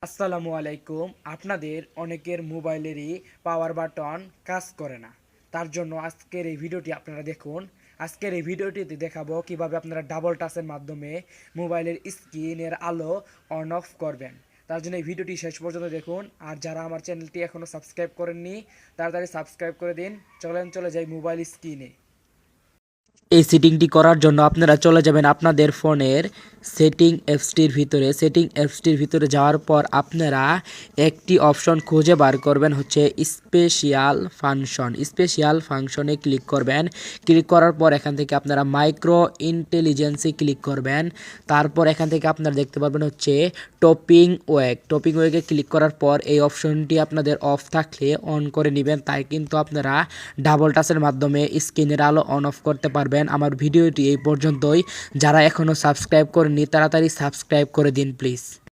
আসসালামু আলাইকুম। আপনাদের অনেকের মোবাইলেরই পাওয়ার বাটন কাজ করে না। তার জন্য আজকের এই ভিডিওটি আপনারা দেখুন। আজকের এই ভিডিওটিতে দেখাবো কিভাবে আপনারা ডাবল টাচের মাধ্যমে মোবাইলের স্ক্রিনের আলো অন অফ করবেন। তার জন্য এই ভিডিওটি শেষ পর্যন্ত দেখুন। আর যারা আমার চ্যানেলটি এখনও সাবস্ক্রাইব করেননি তাড়াতাড়ি সাবস্ক্রাইব করে দিন। চলে যাই মোবাইল স্ক্রিনে। এই সেটিংটি করার জন্য আপনারা চলে যাবেন আপনাদের ফোনের সেটিং অ্যাপসটির ভিতরে যাওয়ার পর আপনারা একটি অপশন খুঁজে বার করবেন, হচ্ছে স্পেশাল ফাংশনে ক্লিক করবেন। ক্লিক করার পর এখান থেকে আপনারা মাইক্রো ইন্টেলিজেন্সে ক্লিক করবেন। তারপর এখান থেকে আপনারা দেখতে পারবেন হচ্ছে টপিং ওয়েকে ক্লিক করার পর এই অপশনটি আপনাদের অফ থাকলে অন করে নেবেন, তাই কিন্তু আপনারা ডাবল টাচের মাধ্যমে স্ক্রিনের আলো অন অফ করতে পারবেন। আমার ভিডিওটি এই পর্যন্তই। যারা এখনও সাবস্ক্রাইব করেননি তাড়াতাড়ি সাবস্ক্রাইব করে দিন প্লিজ।